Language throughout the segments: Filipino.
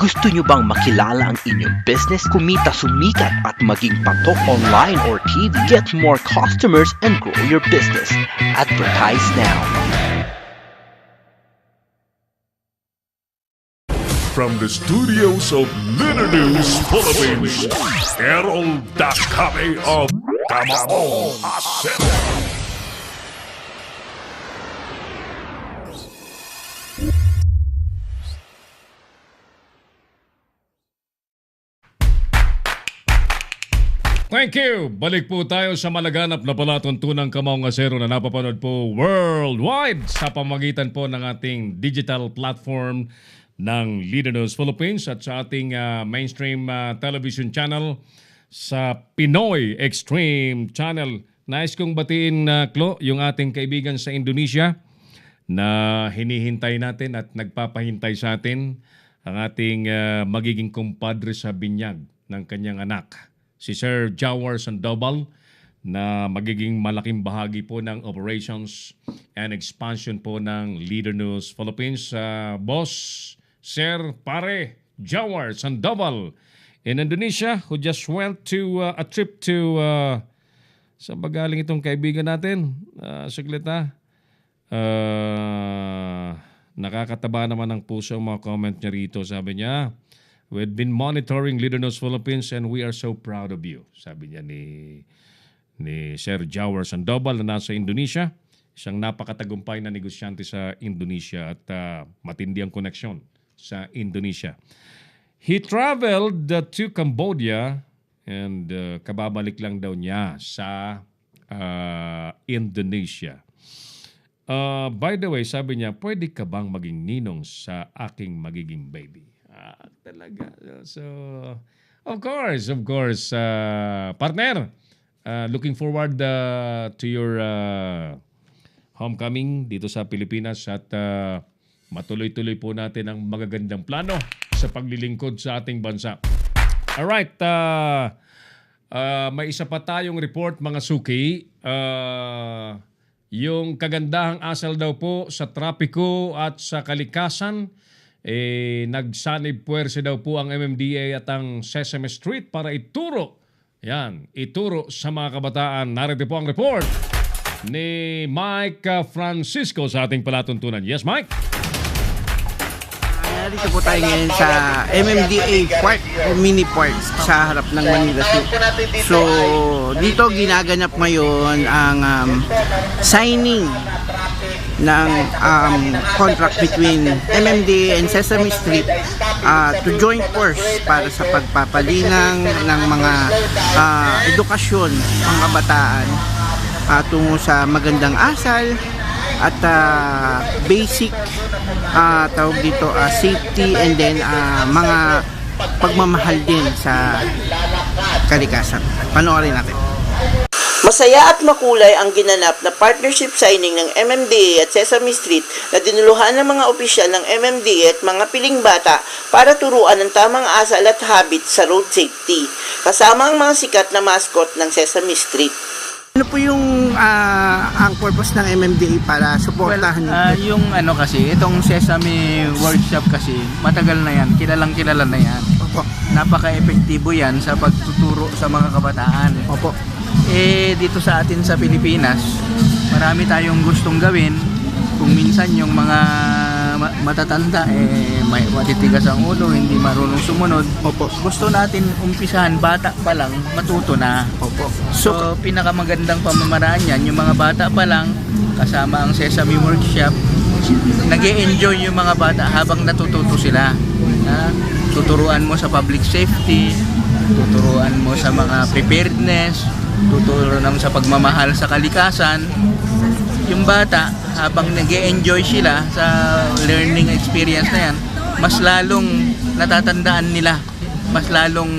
Gusto nyo bang makilala ang inyong business, kumita, sumikat at maging patok online or TV? Get more customers and grow your business. Advertise now. From the studios of Leader News Philippines, Errol Dakame of Tamao Asset. Thank you! Balik po tayo sa malaganap na palatuntunang Kamaong Asero na napapanood po worldwide sa pamagitan po ng ating digital platform ng Leader News Philippines at sa ating mainstream television channel sa Pinoy Extreme Channel. Nais kong batiin, Klo, yung ating kaibigan sa Indonesia na hinihintay natin at nagpapahintay sa atin ang ating magiging kumpadre sa binyag ng kanyang anak. Si Sir Jawar Sandoval na magiging malaking bahagi po ng operations and expansion po ng Leader News Philippines. Boss, Sir Pare Jawar Sandoval in Indonesia who just went to a trip to sa bagaling itong kaibigan natin. Saglit ha. Nakakataba naman ng puso ang mga comment niya rito. Sabi niya, "We've been monitoring Leader News Philippines and we are so proud of you." Sabi niya ni Sir Jawar Sandoval na nasa Indonesia. Isang napakatagumpay na negosyante sa Indonesia at matindi ang koneksyon sa Indonesia. He traveled to Cambodia and kababalik lang daw niya sa Indonesia. By the way, sabi niya, pwede ka bang maging ninong sa aking magiging baby? Talaga. So, of course, partner, looking forward to your homecoming dito sa Pilipinas at matuloy-tuloy po natin ang magagandang plano sa paglilingkod sa ating bansa. Alright, may isa pa tayong report mga suki. Yung kagandahang asal daw po sa trapiko at sa kalikasan, nagsanib puwersa daw po ang MMDA at ang Sesame Street para ituro sa mga kabataan. Narito po ang report ni Mike Francisco sa ating palatuntunan. Yes, Mike? Narito po tayo ngayon sa MMDA Park o Mini Park sa harap ng Manila Zoo. So, dito ginaganap ngayon ang signing ng contract between MMDA and Sesame Street to join force para sa pagpapalinang ng mga edukasyon ng kabataan tungo sa magandang asal at basic tawag dito safety and then mga pagmamahal din sa kalikasan. Panoorin natin. Masaya at makulay ang ginanap na partnership signing ng MMDA at Sesame Street na dinuluhan ng mga opisyal ng MMDA at mga piling bata para turuan ng tamang asal at habits sa road safety, kasama ang mga sikat na mascot ng Sesame Street. Ano po yung ang purpose ng MMDA para suportahan? Yung kasi, itong Sesame Workshop kasi, matagal na yan, kilala na yan. Opo. Napaka-epektibo yan sa pagtuturo sa mga kabataan. Opo. Dito sa atin sa Pilipinas, marami tayong gustong gawin. Kung minsan yung mga matatanda, may matitigas ang ulo, hindi marunong sumunod. Opo. Gusto natin umpisahan, bata pa lang, matuto na. Opo. So, pinakamagandang pamamaraan yan, yung mga bata pa lang, kasama ang Sesame Workshop, nag-e-enjoy yung mga bata habang natututo sila. Tuturuan mo sa public safety, tuturuan mo sa mga preparedness, tuturuan sa pagmamahal sa kalikasan. Yung bata, habang nag-e-enjoy sila sa learning experience na yan, mas lalong natatandaan nila, mas lalong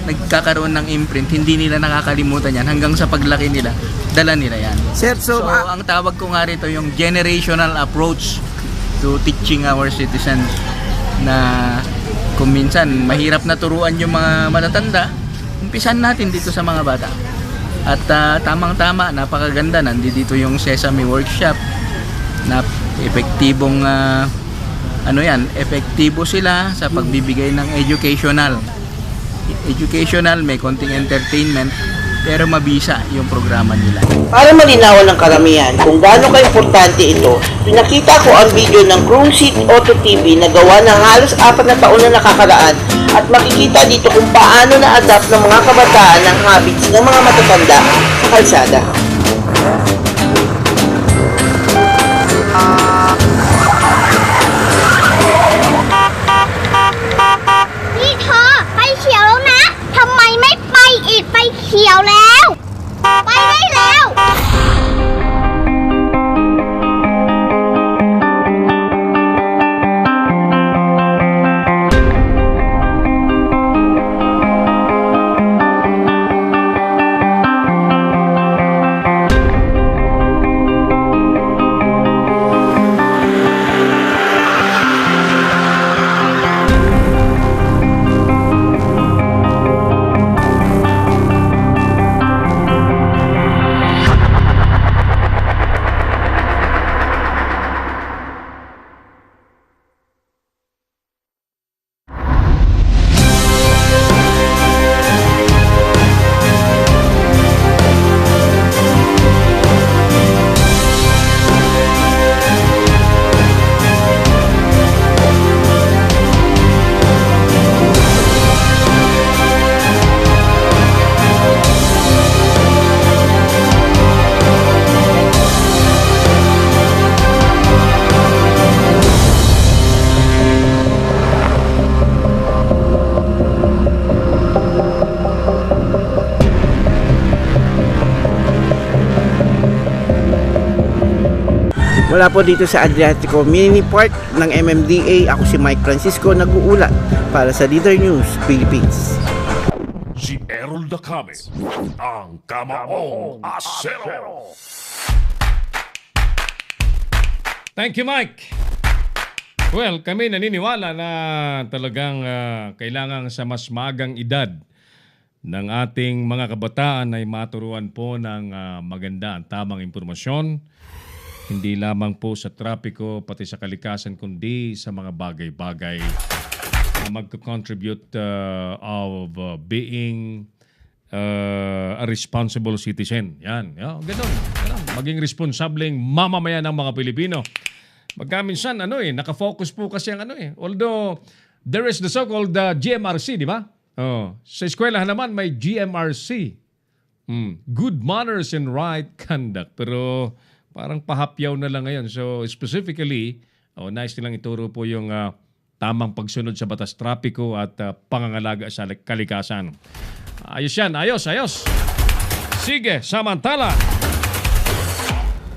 nagkakaroon ng imprint, hindi nila nakakalimutan yan hanggang sa paglaki nila, dala nila yan. Sir, so ang tawag ko nga rito yung generational approach to teaching our citizens, na kung minsan mahirap na turuan yung mga matatanda, umpisan natin dito sa mga bata. At tamang-tama, napakaganda, nandito yung Sesame Workshop na epektibong ano yan, epektibo sila sa pagbibigay ng educational. Educational, may konting entertainment, pero mabisa yung programa nila. Para malinawan ng karamihan kung gaano ka-importante ito, pinakita ko ang video ng Chrome Seat Auto TV na gawa ng halos 4 na taon na nakakaraan at makikita dito kung paano na-adapt ng mga kabataan ng habits ng mga matatanda sa kalsada.นี่เธอไฟเขียวแล้วนะ ทำไมไม่ไปอีกไฟเขียวแล้ว ไปได้แล้ว Wala po dito sa Adriatico Mini Park ng MMDA. Ako si Mike Francisco, nag-uulat para sa Leader News Philippines. Si Errol Dacame, ang Kamaong Asero. Thank you, Mike. Well, kami naniniwala na talagang kailangan sa mas magang edad ng ating mga kabataan ay maturuan po ng maganda at tamang impormasyon. Hindi lamang po sa trapiko, pati sa kalikasan, kundi sa mga bagay-bagay na magko-contribute of being a responsible citizen. Yan. Ganun. Maging responsableng mamamayan ng mga Pilipino. Magkaminsan, nakafocus po kasi ang although there is the so-called GMRC, di ba? Sa eskwelahan naman may GMRC. Good manners and right conduct. Pero parang pahapyaw na lang ngayon. So specifically, nais nilang ituro po yung tamang pagsunod sa batas trapiko at pangangalaga sa kalikasan. Ayos yan, ayos. Sige, samantala.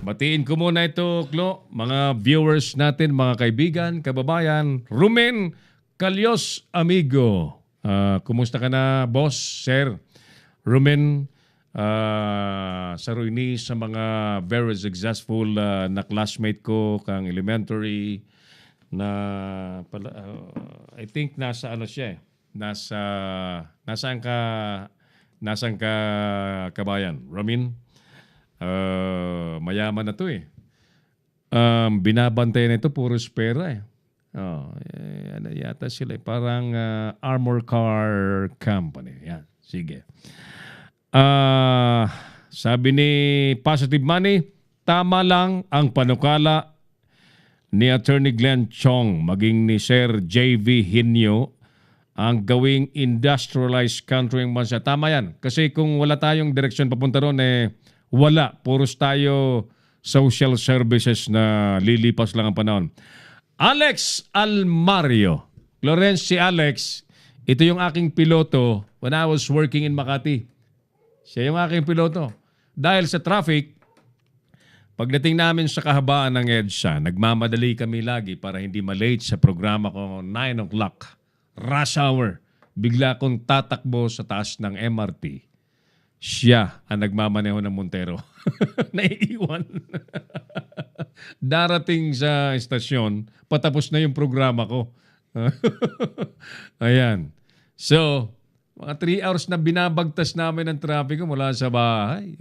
Batiin ko muna ito, Klo, mga viewers natin, mga kaibigan, kababayan. Rumen Calyos Amigo. Kumusta ka na, boss, sir? Rumen, sa Ruini, sa mga very successful na classmate ko kang elementary na I think nasa siya nasaan ka kabayan Ramin, mayaman na to binabantay na ito puros pera ano yata sila parang armor car company yan. Sige. Sabi ni Positive Money, tama lang ang panukala ni Attorney Glenn Chong maging ni Sir J.V. Hinyo ang gawing industrialized country ng bansa. Tama yan. Kasi kung wala tayong direksyon papunta ron, wala. Puros tayo social services na lilipas lang ang panahon. Alex Almario. Lawrence, si Alex, ito yung aking piloto when I was working in Makati. Siya yung aking piloto. Dahil sa traffic, pagdating namin sa kahabaan ng EDSA, nagmamadali kami lagi para hindi malate sa programa ko 9 o'clock. Rush hour. Bigla akong tatakbo sa taas ng MRT. Siya ang nagmamaneho ng Montero. Naiiwan. Darating sa estasyon, patapos na yung programa ko. Ayan. So, mga 3 hours na binabagtas namin ng trapiko mula sa bahay.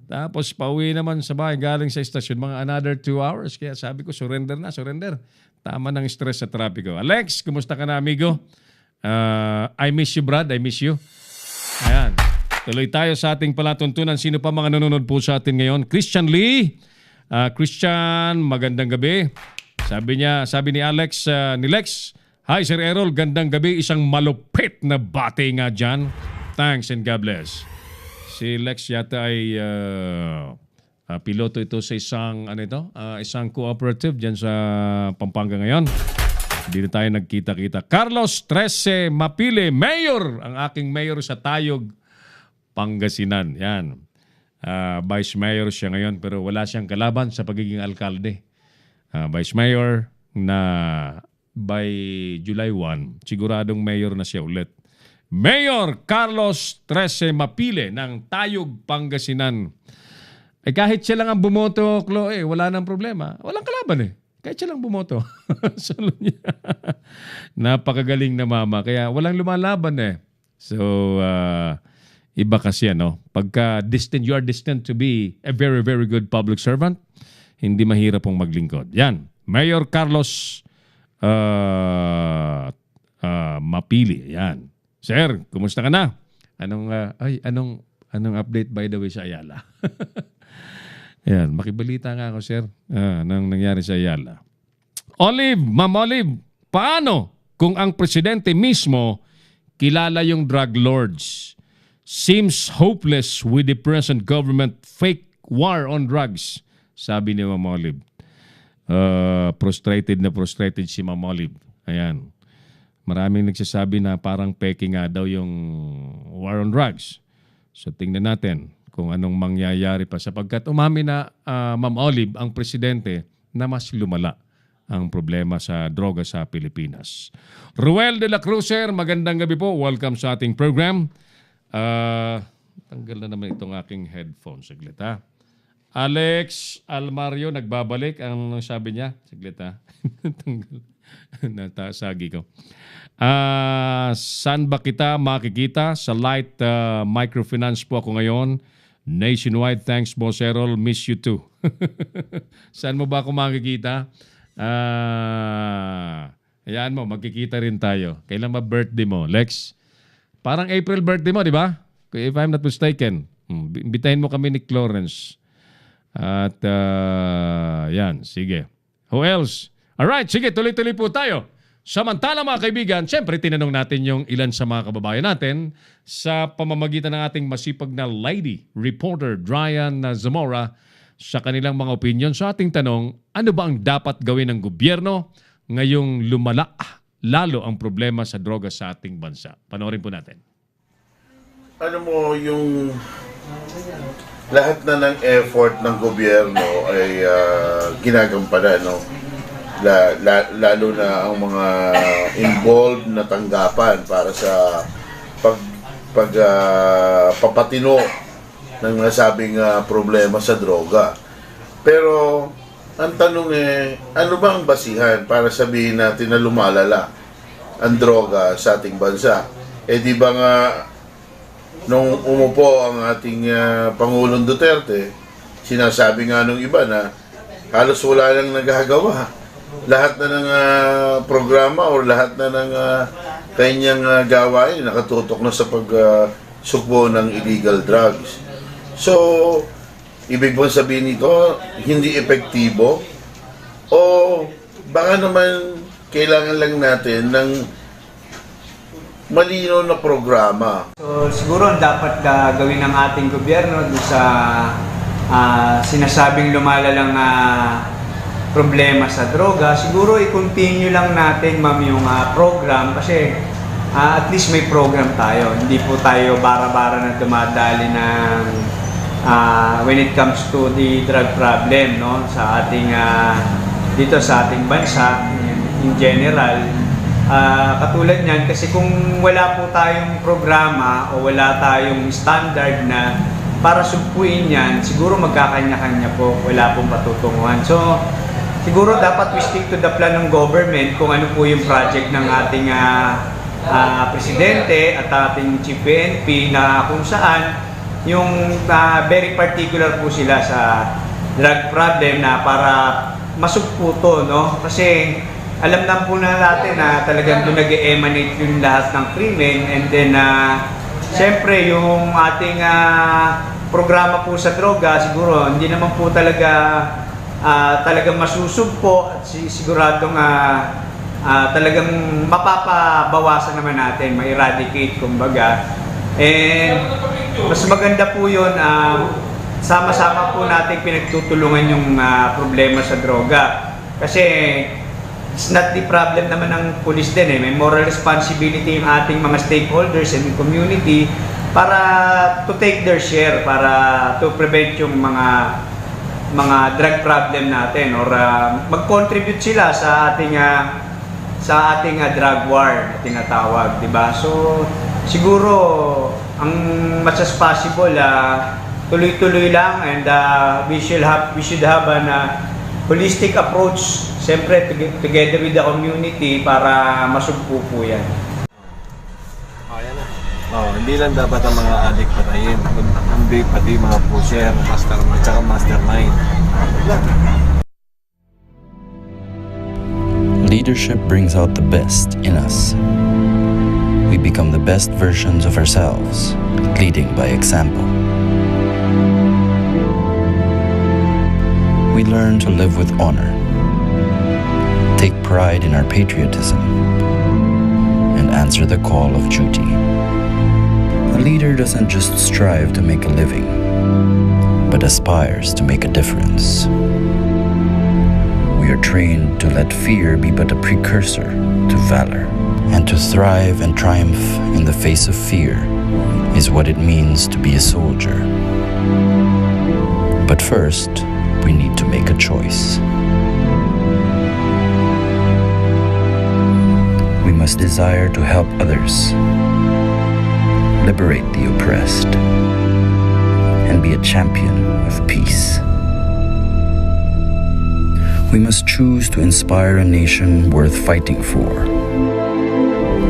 Tapos pauwi naman sa bahay galing sa estasyon, mga another 2 hours. Kaya sabi ko, surrender na, surrender. Tama ng stress sa trapiko. Alex, kumusta ka na, amigo? I miss you, Brad. I miss you. Ayan. Tuloy tayo sa ating palatuntunan. Sino pa mga nanonood po sa atin ngayon? Christian Lee. Christian, magandang gabi. Sabi ni Alex, ni Lex, hi Sir Errol, gandang gabi. Isang malupit na bate nga dyan. Thanks and God bless. Si Lex yata ay piloto ito sa isang cooperative dyan sa Pampanga ngayon. Dito tayo nagkita-kita. Carlos 13 Mapile, Mayor! Ang aking mayor sa Tayog, Pangasinan. Yan. Vice Mayor siya ngayon pero wala siyang kalaban sa pagiging alkalde. Vice Mayor na by July 1, siguradong mayor na siya ulit. Mayor Carlos 13 Mapile ng Tayog, Pangasinan. Kahit siya lang ang bumoto, Chloe, wala nang problema. Walang kalaban Kahit siya lang bumoto. Salo niya. Napakagaling na mama. Kaya walang lumalaban So, iba kasi pagka you are destined to be a very, very good public servant, hindi mahirap pong maglingkod. Yan. Mayor Carlos Mapili. Yan. Sir, kumusta ka na? Anong update by the way sa Ayala? Yan, makibalita nga ako, sir. Anong nangyari sa Ayala? Olive, Ma'am Olive, paano kung ang presidente mismo kilala yung drug lords? Seems hopeless with the present government fake war on drugs, sabi ni Ma'am Olive. Frustrated si Ma'am Olive. Ayan. Maraming nagsasabi na parang peke nga daw yung war on drugs. So tingnan natin kung anong mangyayari pa sapagkat umami na Ma'am Olive, ang presidente, na mas lumala ang problema sa droga sa Pilipinas. Ruel de la Cruzer, magandang gabi po. Welcome sa ating program. Tanggal na naman itong aking headphone. Saglit ha. Alex Almario, nagbabalik. Ang sabi niya? Saglit ha. Tanggal. Natasagi ko. Saan ba kita makikita? Sa Light Microfinance po ako ngayon. Nationwide. Thanks, Boss Errol. Miss you too. Saan mo ba ako makikita? Ayan mo, magkikita rin tayo. Kailan ba birthday mo, Lex? Parang April birthday mo, di ba? If I'm not mistaken. Imbitahin mo kami ni Clarence. At yan, sige. Who else? Alright, sige, tuloy-tuloy po tayo. Samantala mga kaibigan, siyempre tinanong natin yung ilan sa mga kababayan natin sa pamamagitan ng ating masipag na lady reporter Dryan Zamora sa kanilang mga opinion sa ating tanong, ano ba ang dapat gawin ng gobyerno ngayong lumala lalo ang problema sa droga sa ating bansa? Panoorin po natin. Ano mo, yung lahat na ng effort ng gobyerno ay ginagampanan, no? Lalo na ang mga involved na tanggapan para sa papatino ng nasabing problema sa droga. Pero ang tanong ano ba ang basihan para sabihin natin na lumalala ang droga sa ating bansa? Di ba nga nung umupo ang ating Pangulong Duterte, sinasabi nga nung iba na halos wala nang nagagawa. Lahat na ng programa o lahat na ng kanyang gawain nakatutok na sa pagsugpo ng illegal drugs. So, ibig bang sabihin nito, hindi epektibo? O baka naman kailangan lang natin ng malinaw na programa? So, siguro ang dapat gawin ng ating gobyerno sa sinasabing lumalalang problema sa droga, siguro i-continue lang natin, ma'am, yung program kasi at least may program tayo. Hindi po tayo bara-bara na dumadali ng when it comes to the drug problem, no, sa ating dito sa ating bansa in general. Katulad niyan kasi kung wala po tayong programa o wala tayong standard na para sugpuin yan, siguro magkakanya-kanya po, wala pong patutunguhan. So siguro dapat we stick to the plan ng government kung ano po yung project ng ating presidente at ating chief PNP na kung saan yung very particular po sila sa drug problem na para masugpo to, no? Kasi alam na po na natin na talagang doon nag-emanate yung lahat ng krimen. And then, siyempre, yung ating programa po sa droga, siguro, hindi naman po talagang masusugpo at siguradong talagang mapapabawasan naman natin, ma-eradicate kumbaga. And mas maganda po yun, sama-sama po natin pinagtutulungan yung problema sa droga. Kasi it's not the problem naman ng pulis din may moral responsibility yung ating mga stakeholders and community para to take their share, para to prevent yung mga drug problem natin or mag-contribute sila sa ating drug war na tinatawag, di ba? So siguro ang much as possible tuloy-tuloy lang, and we should have an holistic approach, siyempre together with the community para masugpo po yan. Hindi lang dapat ang mga addict patayin, kundi pati mga pusher, mastermind, at mastermind. Leadership brings out the best in us. We become the best versions of ourselves, leading by example. We learn to live with honor, take pride in our patriotism, and answer the call of duty. A leader doesn't just strive to make a living, but aspires to make a difference. We are trained to let fear be but a precursor to valor, and to thrive and triumph in the face of fear is what it means to be a soldier. But first, we need to make a choice. We must desire to help others, liberate the oppressed, and be a champion of peace. We must choose to inspire a nation worth fighting for.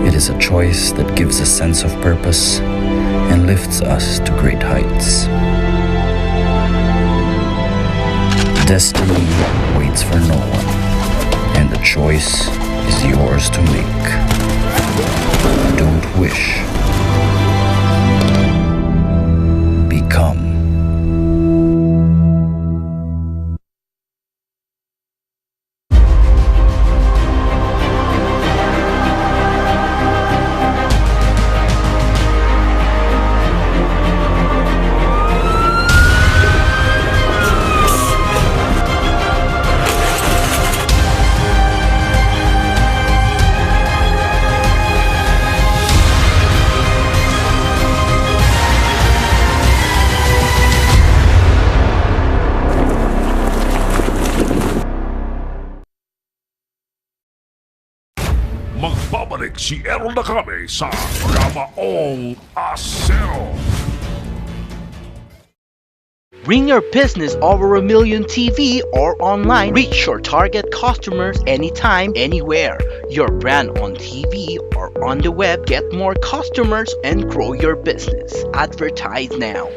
It is a choice that gives a sense of purpose and lifts us to great heights. Destiny waits for no one, and the choice is yours to make. Don't wish. Become. Magbabalik si Errol Dacame sa Kamaong Asero. Bring your business over 1 million TV or online. Reach your target customers anytime, anywhere. Your brand on TV or on the web. Get more customers and grow your business. Advertise now.